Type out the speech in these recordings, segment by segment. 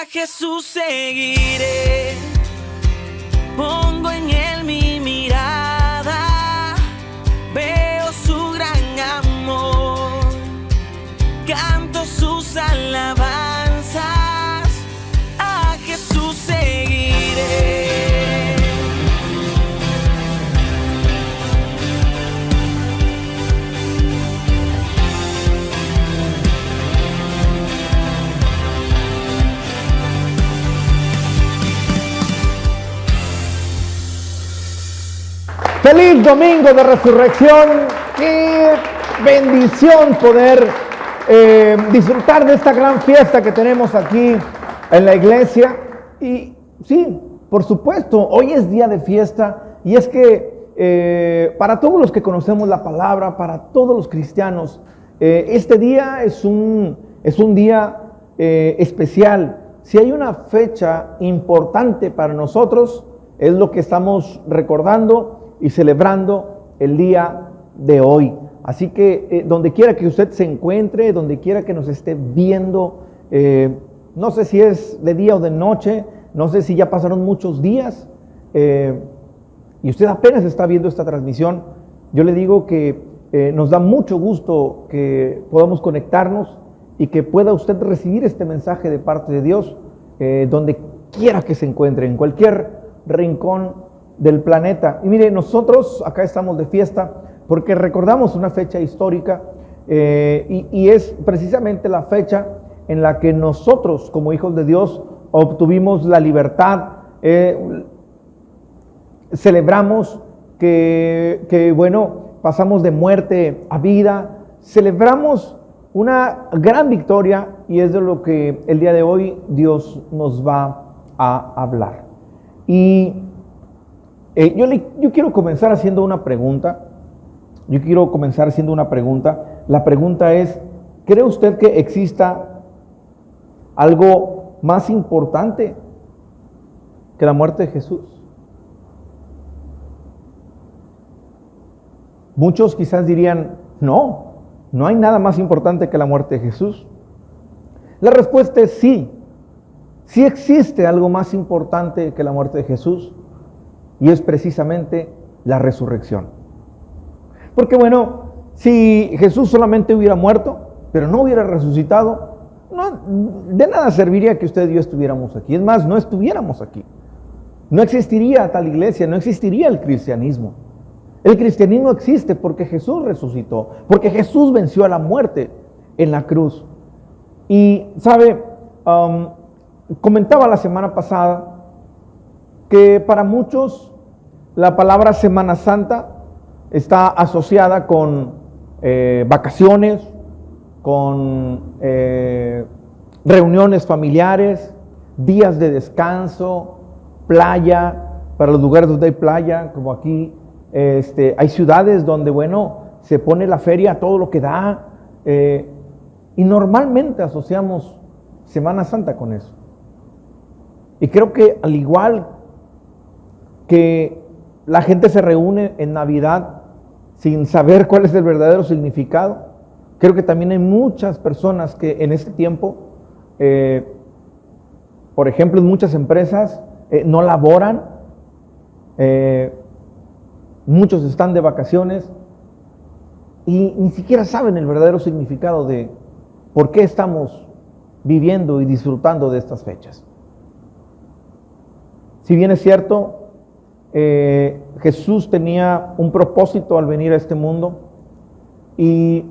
A Jesús seguiré, pongo en él mi mirada, veo su gran amor, canto sus alabanzas, a Jesús seguiré. Feliz domingo de resurrección. Qué bendición poder disfrutar de esta gran fiesta que tenemos aquí en la iglesia. Y sí, por supuesto, hoy es día de fiesta. Y es que para todos los que conocemos la palabra, para todos los cristianos, este día es un día especial. Si hay una fecha importante para nosotros, es lo que estamos recordando y celebrando el día de hoy. Así que donde quiera que usted se encuentre, donde quiera que nos esté viendo, no sé si es de día o de noche, no sé si ya pasaron muchos días y usted apenas está viendo esta transmisión, yo le digo que nos da mucho gusto que podamos conectarnos y que pueda usted recibir este mensaje de parte de Dios donde quiera que se encuentre, en cualquier rincón del planeta. Y mire, nosotros acá estamos de fiesta porque recordamos una fecha histórica y es precisamente la fecha en la que nosotros como hijos de Dios obtuvimos la libertad. Celebramos que bueno, pasamos de muerte a vida, celebramos una gran victoria y es de lo que el día de hoy Dios nos va a hablar. Y yo quiero comenzar haciendo una pregunta. La pregunta es, ¿cree usted que exista algo más importante que la muerte de Jesús? Muchos quizás dirían, no hay nada más importante que la muerte de Jesús. La respuesta es sí. Sí existe algo más importante que la muerte de Jesús. Y es precisamente la resurrección. Porque bueno, si Jesús solamente hubiera muerto, pero no hubiera resucitado, de nada serviría que usted y yo estuviéramos aquí. Es más, no estuviéramos aquí. No existiría tal iglesia, no existiría el cristianismo. El cristianismo existe porque Jesús resucitó, porque Jesús venció a la muerte en la cruz. Y sabe, comentaba la semana pasada que para muchos la palabra Semana Santa está asociada con vacaciones, con reuniones familiares, días de descanso, playa, para los lugares donde hay playa, como aquí, hay ciudades donde, bueno, se pone la feria a todo lo que da, y normalmente asociamos Semana Santa con eso. Y creo que al igual que la gente se reúne en Navidad sin saber cuál es el verdadero significado, creo que también hay muchas personas que en este tiempo, por ejemplo, en muchas empresas no laboran, muchos están de vacaciones y ni siquiera saben el verdadero significado de por qué estamos viviendo y disfrutando de estas fechas. Si bien es cierto, Jesús tenía un propósito al venir a este mundo y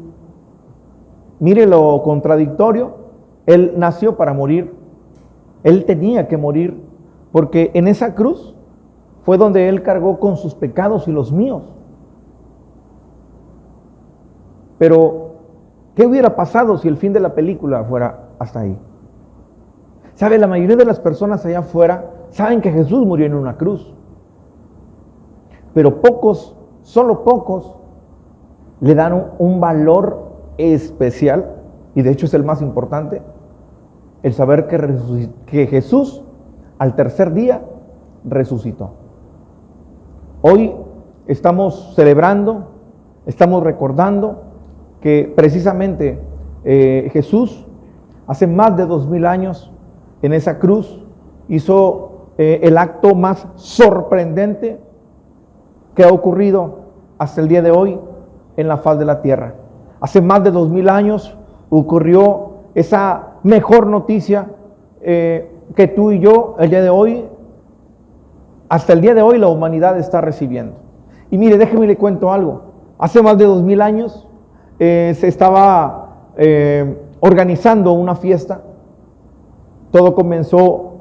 mire lo contradictorio, Él nació para morir, Él tenía que morir porque en esa cruz fue donde Él cargó con sus pecados y los míos. Pero, ¿qué hubiera pasado si el fin de la película fuera hasta ahí? ¿Sabe? La mayoría de las personas allá afuera saben que Jesús murió en una cruz. Pero pocos, solo pocos, le dan un valor especial, y de hecho es el más importante, el saber que Jesús al tercer día resucitó. Hoy estamos celebrando, estamos recordando que precisamente Jesús hace más de 2000 años en esa cruz, hizo el acto más sorprendente que ha ocurrido hasta el día de hoy en la faz de la tierra. Hace más de 2000 años ocurrió esa mejor noticia que tú y yo el día de hoy, hasta el día de hoy la humanidad está recibiendo. Y mire, déjeme le cuento algo. Hace más de 2000 años se estaba organizando una fiesta. Todo comenzó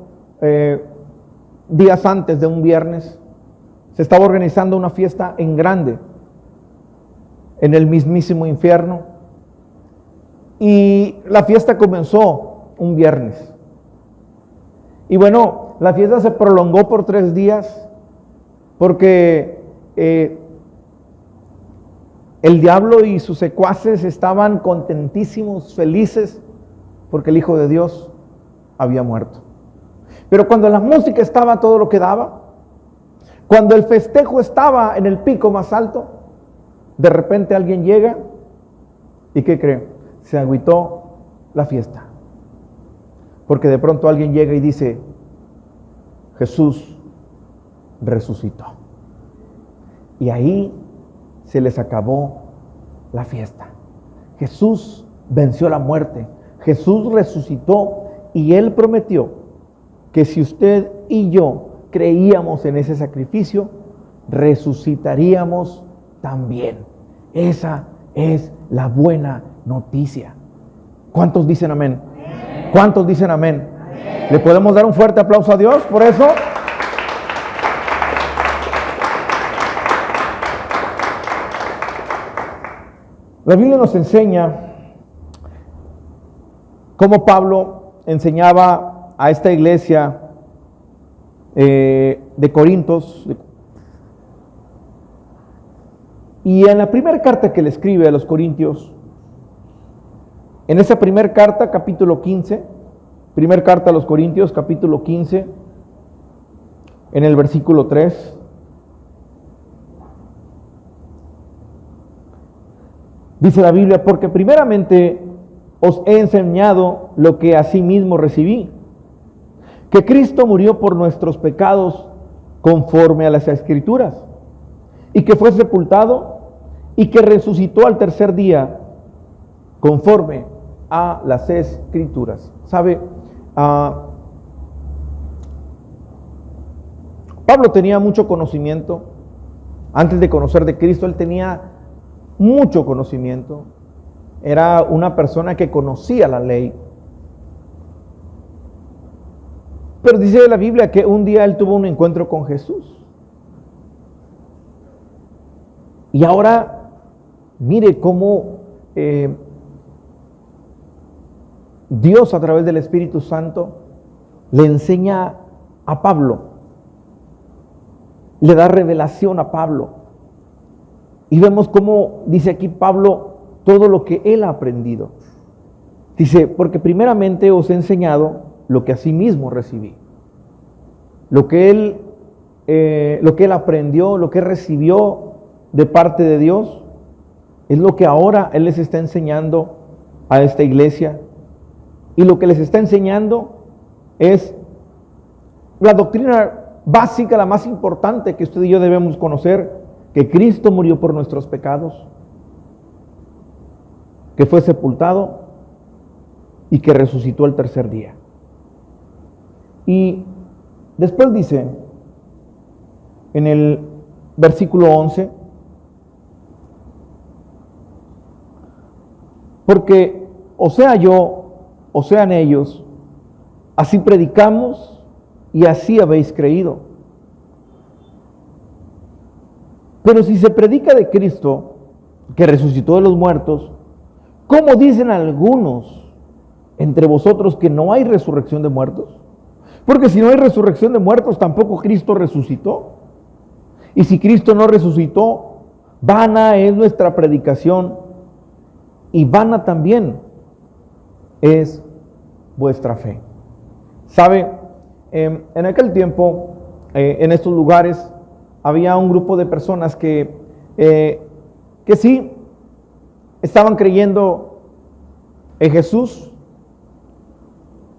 días antes de un viernes. Se estaba organizando una fiesta en grande, en el mismísimo infierno. Y la fiesta comenzó un viernes. Y bueno, la fiesta se prolongó por 3 días porque el diablo y sus secuaces estaban contentísimos, felices, porque el Hijo de Dios había muerto. Pero cuando la música estaba todo lo que daba, cuando el festejo estaba en el pico más alto, de repente alguien llega y ¿qué cree? Se agüitó la fiesta. Porque de pronto alguien llega y dice, Jesús resucitó. Y ahí se les acabó la fiesta. Jesús venció la muerte. Jesús resucitó y Él prometió que si usted y yo creíamos en ese sacrificio, resucitaríamos también. Esa es la buena noticia. ¿Cuántos dicen amén? ¿Cuántos dicen amén? ¿Le podemos dar un fuerte aplauso a Dios por eso? La Biblia nos enseña cómo Pablo enseñaba a esta iglesia de Corintios. Y en la primera carta que le escribe a los Corintios, en esa primera carta, capítulo 15, primera carta a los Corintios, capítulo 15, en el versículo 3, dice la Biblia, porque primeramente os he enseñado lo que asimismo recibí, que Cristo murió por nuestros pecados conforme a las Escrituras, y que fue sepultado, y que resucitó al tercer día conforme a las Escrituras. ¿Sabe? Pablo tenía mucho conocimiento. Antes de conocer de Cristo, él tenía mucho conocimiento. Era una persona que conocía la ley. Pero dice la Biblia que un día él tuvo un encuentro con Jesús. Y ahora, mire cómo Dios a través del Espíritu Santo le enseña a Pablo, le da revelación a Pablo. Y vemos cómo dice aquí Pablo todo lo que él ha aprendido. Dice, porque primeramente os he enseñado lo que asimismo recibí. Lo que él aprendió, lo que recibió de parte de Dios, es lo que ahora él les está enseñando a esta iglesia. Y lo que les está enseñando es la doctrina básica, la más importante que usted y yo debemos conocer, que Cristo murió por nuestros pecados, que fue sepultado y que resucitó el tercer día. Y después dice en el versículo 11, porque o sea yo, o sean ellos, así predicamos y así habéis creído. Pero si se predica de Cristo, que resucitó de los muertos, ¿cómo dicen algunos entre vosotros que no hay resurrección de muertos? Porque si no hay resurrección de muertos, tampoco Cristo resucitó. Y si Cristo no resucitó, vana es nuestra predicación y vana también es vuestra fe. ¿Sabe? En aquel tiempo, en estos lugares, había un grupo de personas que sí estaban creyendo en Jesús,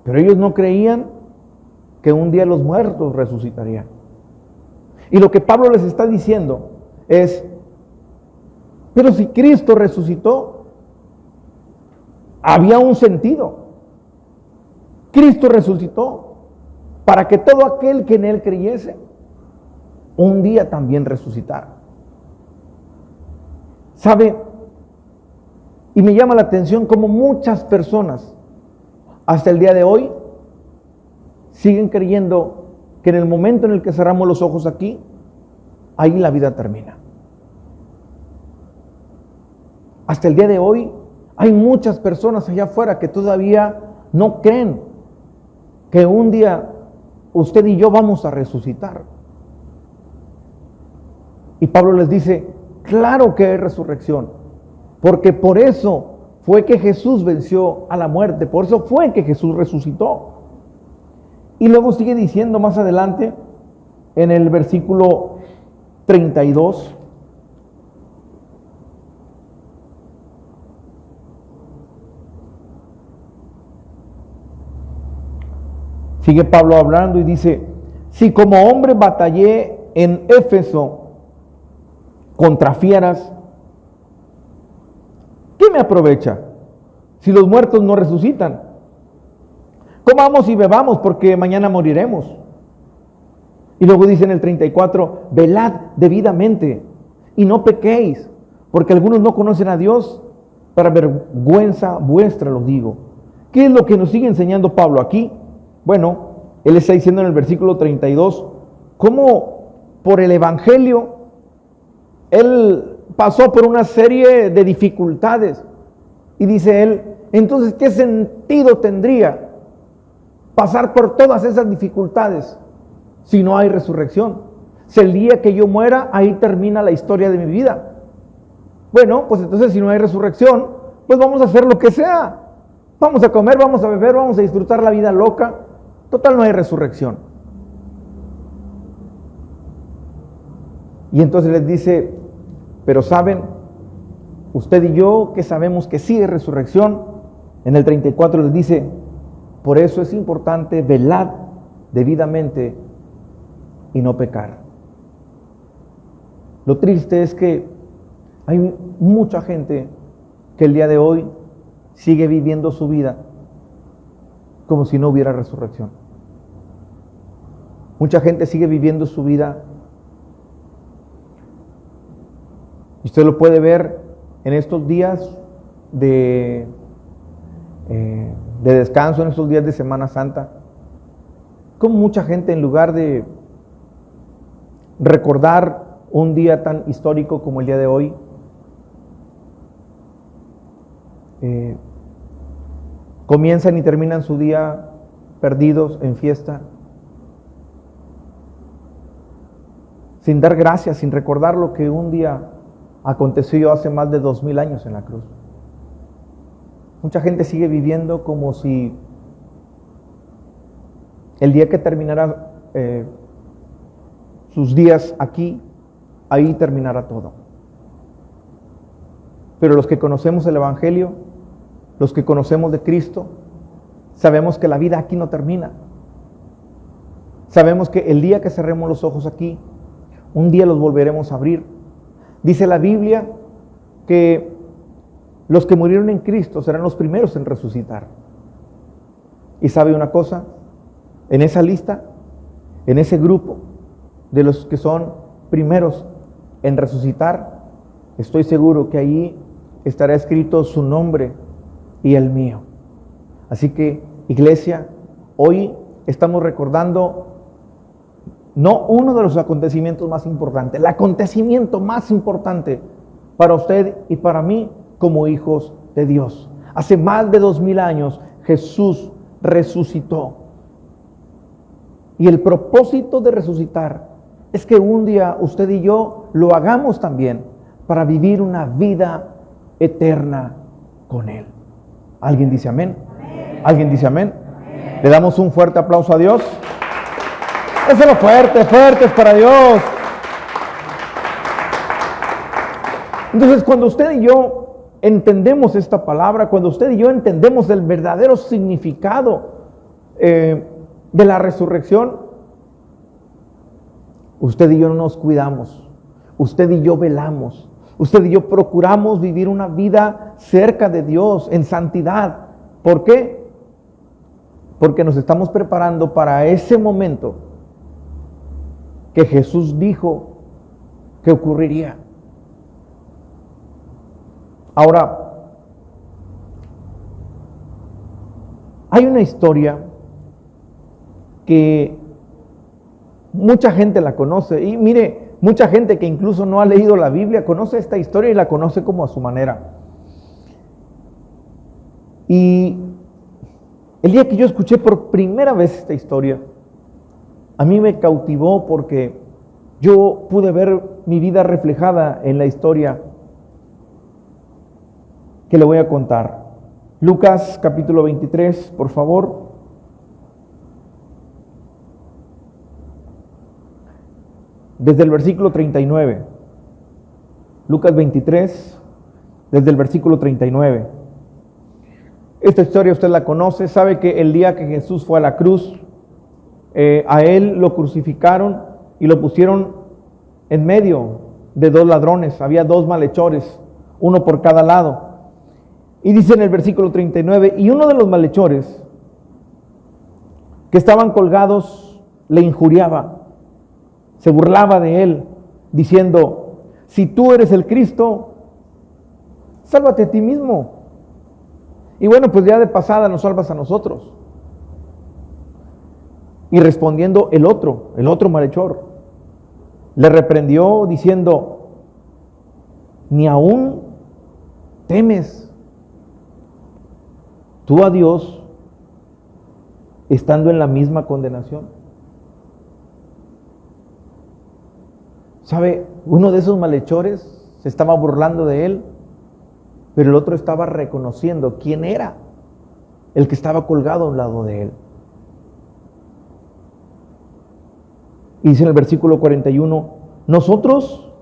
pero ellos no creían que un día los muertos resucitarían. Y lo que Pablo les está diciendo es, pero si Cristo resucitó, había un sentido. Cristo resucitó para que todo aquel que en Él creyese, un día también resucitara. ¿Sabe? Y me llama la atención cómo muchas personas hasta el día de hoy siguen creyendo que en el momento en el que cerramos los ojos aquí, ahí la vida termina. Hasta el día de hoy hay muchas personas allá afuera que todavía no creen que un día usted y yo vamos a resucitar. Y Pablo les dice, claro que hay resurrección, porque por eso fue que Jesús venció a la muerte, por eso fue que Jesús resucitó. Y luego sigue diciendo más adelante, en el versículo 32, sigue Pablo hablando y dice, si como hombre batallé en Éfeso contra fieras, ¿qué me aprovecha si los muertos no resucitan? Comamos y bebamos porque mañana moriremos. Y luego dice en el 34, velad debidamente y no pequéis, porque algunos no conocen a Dios, para vergüenza vuestra lo digo. ¿Qué es lo que nos sigue enseñando Pablo aquí? Bueno, él está diciendo en el versículo 32, cómo por el Evangelio él pasó por una serie de dificultades. Y dice él, entonces, ¿qué sentido tendría pasar por todas esas dificultades si no hay resurrección? Si el día que yo muera, ahí termina la historia de mi vida. Bueno, pues entonces si no hay resurrección, pues vamos a hacer lo que sea. Vamos a comer, vamos a beber, vamos a disfrutar la vida loca. Total, no hay resurrección. Y entonces les dice, pero saben, usted y yo que sabemos que sí hay resurrección, en el 34 les dice, por eso es importante velar debidamente y no pecar. Lo triste es que hay mucha gente que el día de hoy sigue viviendo su vida como si no hubiera resurrección. Mucha gente sigue viviendo su vida, y usted lo puede ver en estos días de descanso, en estos días de Semana Santa, como mucha gente, en lugar de recordar un día tan histórico como el día de hoy, comienzan y terminan su día perdidos en fiesta, sin dar gracias, sin recordar lo que un día aconteció hace más de 2000 años en la cruz. Mucha gente sigue viviendo como si el día que terminara sus días aquí, ahí terminara todo. Pero los que conocemos el Evangelio, los que conocemos de Cristo, sabemos que la vida aquí no termina. Sabemos que el día que cerremos los ojos aquí, un día los volveremos a abrir. Dice la Biblia que los que murieron en Cristo serán los primeros en resucitar. Y sabe una cosa, en esa lista, en ese grupo de los que son primeros en resucitar, estoy seguro que ahí estará escrito su nombre y el mío. Así que, iglesia, hoy estamos recordando no uno de los acontecimientos más importantes, el acontecimiento más importante para usted y para mí como hijos de Dios. Hace más de 2000 años Jesús resucitó. Y el propósito de resucitar es que un día usted y yo lo hagamos también para vivir una vida eterna con Él. ¿Alguien dice amén? ¿Alguien dice amén? Le damos un fuerte aplauso a Dios. Déselo fuerte, fuertes para Dios. Entonces, cuando usted y yo entendemos esta palabra, cuando usted y yo entendemos el verdadero significado de la resurrección, usted y yo no nos cuidamos, usted y yo velamos, usted y yo procuramos vivir una vida cerca de Dios, en santidad. ¿Por qué? Porque nos estamos preparando para ese momento que Jesús dijo que ocurriría. Ahora, hay una historia que mucha gente la conoce, y mire, mucha gente que incluso no ha leído la Biblia conoce esta historia y la conoce como a su manera. Y el día que yo escuché por primera vez esta historia, a mí me cautivó porque yo pude ver mi vida reflejada en la historia que le voy a contar. Lucas capítulo 23, por favor. Desde el versículo 39. Lucas 23, desde el versículo 39. Esta historia usted la conoce, sabe que el día que Jesús fue a la cruz, a él lo crucificaron y lo pusieron en medio de dos ladrones. Había dos malhechores, uno por cada lado. Y dice en el versículo 39, y uno de los malhechores que estaban colgados le injuriaba, se burlaba de él, diciendo, si tú eres el Cristo, sálvate a ti mismo. Y bueno, pues ya de pasada nos salvas a nosotros. Y respondiendo el otro malhechor, le reprendió diciendo, ni aún temes tú a Dios estando en la misma condenación. ¿Sabe? Uno de esos malhechores se estaba burlando de él, pero el otro estaba reconociendo quién era el que estaba colgado a un lado de él. Y dice en el versículo 41, nosotros,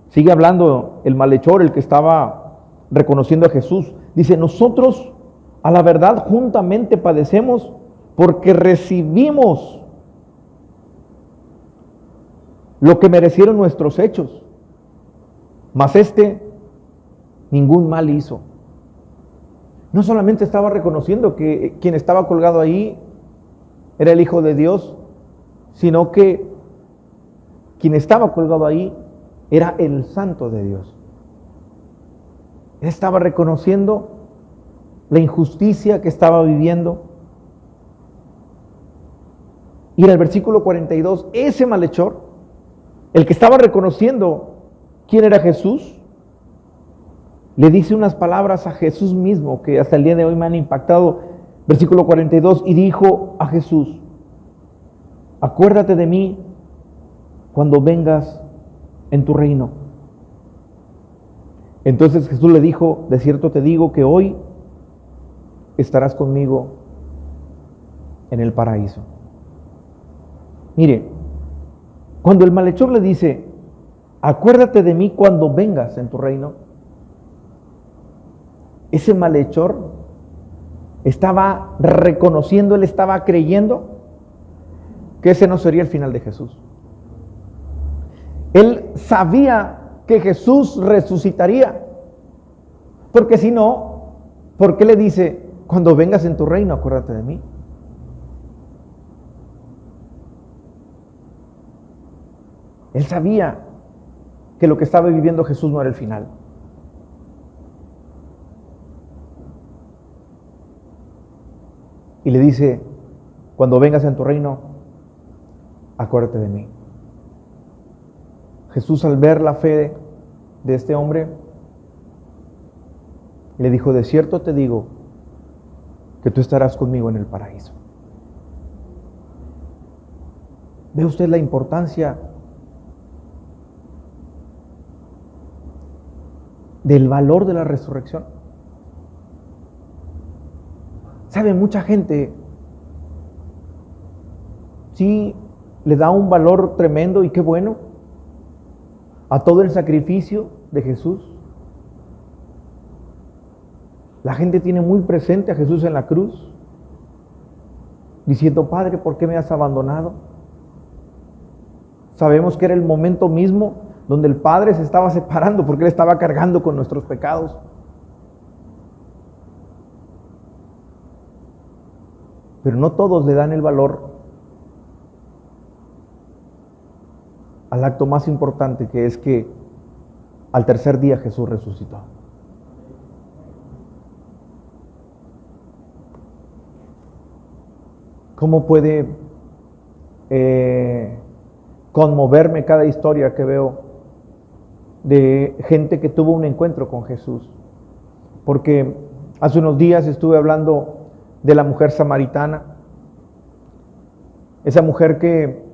sigue hablando el malhechor, el que estaba reconociendo a Jesús, dice, nosotros a la verdad juntamente padecemos porque recibimos lo que merecieron nuestros hechos, mas ningún mal hizo. No solamente estaba reconociendo que quien estaba colgado ahí era el Hijo de Dios, sino que quien estaba colgado ahí era el Santo de Dios. Él estaba reconociendo la injusticia que estaba viviendo. Y en el versículo 42, ese malhechor, el que estaba reconociendo quién era Jesús, le dice unas palabras a Jesús mismo que hasta el día de hoy me han impactado. Versículo 42, y dijo a Jesús, acuérdate de mí cuando vengas en tu reino. Entonces Jesús le dijo, de cierto te digo que hoy estarás conmigo en el paraíso. Mire, cuando el malhechor le dice, acuérdate de mí cuando vengas en tu reino, ese malhechor estaba reconociendo, él estaba creyendo que ese no sería el final de Jesús. Él sabía que Jesús resucitaría, porque si no, ¿por qué le dice, cuando vengas en tu reino, acuérdate de mí? Él sabía que lo que estaba viviendo Jesús no era el final. Y le dice, cuando vengas en tu reino, acuérdate de mí. Jesús, al ver la fe de este hombre, le dijo, de cierto te digo que tú estarás conmigo en el paraíso. ¿Ve usted la importancia del valor de la resurrección? ¿Sabe? Mucha gente sí le da un valor tremendo, y qué bueno, a todo el sacrificio de Jesús. La gente tiene muy presente a Jesús en la cruz. diciendo, Padre, ¿por qué me has abandonado? Sabemos que era el momento mismo donde el Padre se estaba separando porque Él estaba cargando con nuestros pecados. Pero no todos le dan el valor al acto más importante, que es que al tercer día Jesús resucitó. ¿Cómo puede conmoverme cada historia que veo de gente que tuvo un encuentro con Jesús? Porque hace unos días estuve hablando de la mujer samaritana, esa mujer que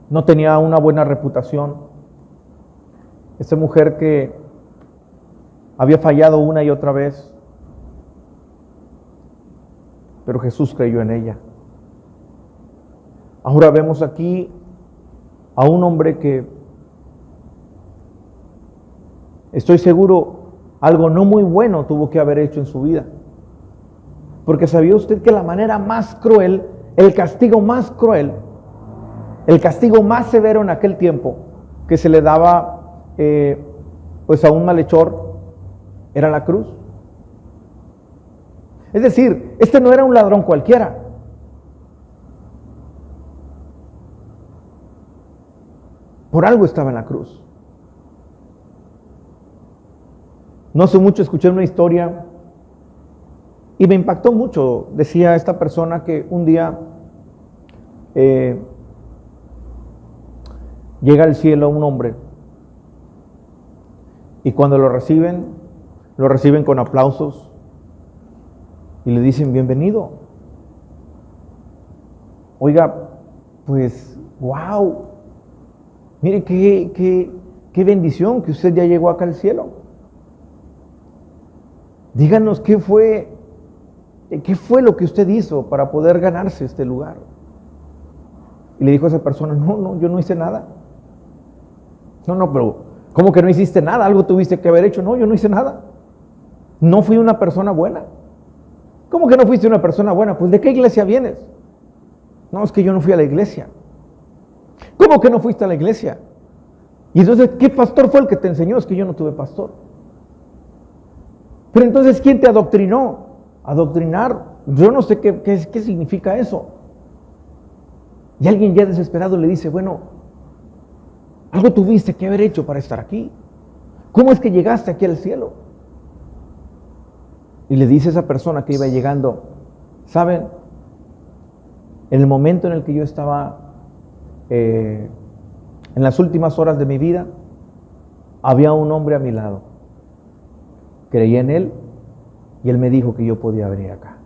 no tenía una buena reputación, esa mujer que había fallado una y otra vez, pero Jesús creyó en ella. Ahora vemos aquí a un hombre que, estoy seguro, algo no muy bueno tuvo que haber hecho en su vida. Porque ¿sabía usted que la manera más cruel, el castigo más cruel, el castigo más severo en aquel tiempo que se le daba pues a un malhechor era la cruz? Es decir, este no era un ladrón cualquiera. Por algo estaba en la cruz. No hace mucho escuché una historia y me impactó mucho. Decía esta persona que un día llega al cielo un hombre y cuando lo reciben con aplausos y le dicen bienvenido. Oiga, pues wow, mire qué bendición que usted ya llegó acá al cielo. Díganos qué fue lo que usted hizo para poder ganarse este lugar. Y le dijo a esa persona, no, yo no hice nada. No, pero ¿cómo que no hiciste nada? Algo tuviste que haber hecho. No, yo no hice nada. No fui una persona buena. ¿Cómo que no fuiste una persona buena? Pues ¿de qué iglesia vienes? No, es que yo no fui a la iglesia. ¿Cómo que no fuiste a la iglesia? Y entonces, ¿qué pastor fue el que te enseñó? Es que yo no tuve pastor. Pero entonces, ¿quién te adoctrinó? Adoctrinar, yo no sé qué significa eso. Y alguien ya desesperado le dice, bueno, algo tuviste que haber hecho para estar aquí. ¿Cómo es que llegaste aquí al cielo? Y le dice esa persona que iba llegando, ¿saben? En el momento en el que yo estaba en las últimas horas de mi vida, había un hombre a mi lado. Creí en él y él me dijo que yo podía venir acá.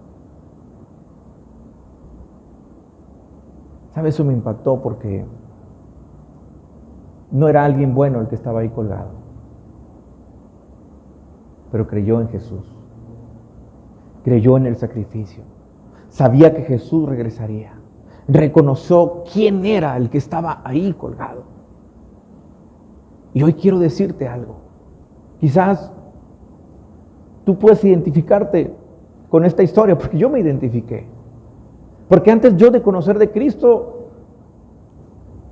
¿Sabe? Eso me impactó porque no era alguien bueno el que estaba ahí colgado, pero creyó en Jesús. Creyó en el sacrificio. Sabía que Jesús regresaría. Reconoció quién era el que estaba ahí colgado. Y hoy quiero decirte algo. Quizás tú puedes identificarte con esta historia, porque yo me identifiqué. Porque antes yo de conocer de Cristo,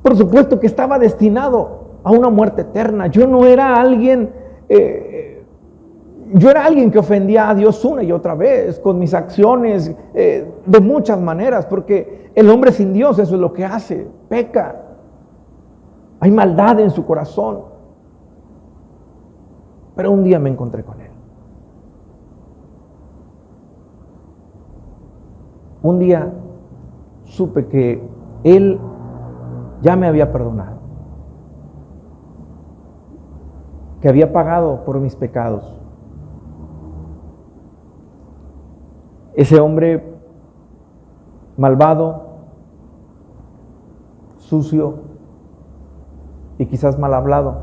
por supuesto que estaba destinado a una muerte eterna. Yo no era alguien, yo era alguien que ofendía a Dios una y otra vez, con mis acciones, de muchas maneras, porque el hombre sin Dios eso es lo que hace, peca. Hay maldad en su corazón. Pero un día me encontré con Él. Un día supe que Él ya me había perdonado, que había pagado por mis pecados. Ese hombre malvado, sucio y quizás mal hablado,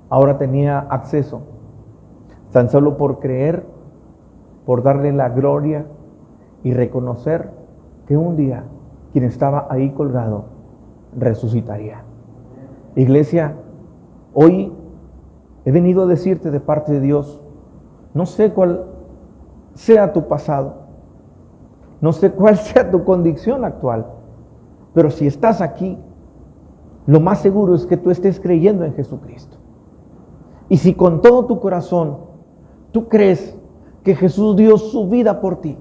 ahora tenía acceso, tan solo por creer, por darle la gloria y reconocer que un día quien estaba ahí colgado resucitaría. Iglesia, hoy he venido a decirte de parte de Dios, no sé cuál sea tu pasado, No sé cuál sea tu condición actual, pero si estás aquí, lo más seguro es que tú estés creyendo en Jesucristo. Y si con todo tu corazón tú crees que Jesús dio su vida por ti,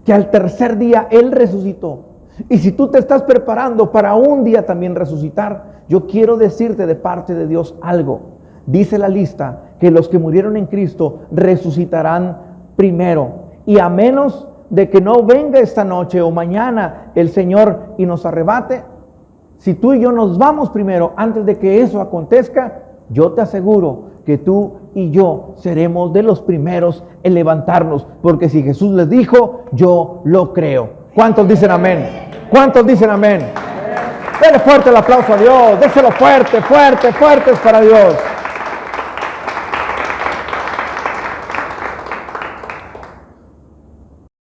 que al tercer día Él resucitó, y si tú te estás preparando para un día también resucitar, yo quiero decirte de parte de Dios algo. Dice la lista que los que murieron en Cristo resucitarán primero. Y a menos de que no venga esta noche o mañana el Señor y nos arrebate, si tú y yo nos vamos primero antes de que eso acontezca, yo te aseguro que tú y yo seremos de los primeros en levantarnos. Porque si Jesús les dijo, yo lo creo. ¿Cuántos dicen amén? ¿Cuántos dicen amén? Denle fuerte el aplauso a Dios. Déselo fuerte, fuerte, fuertes para Dios.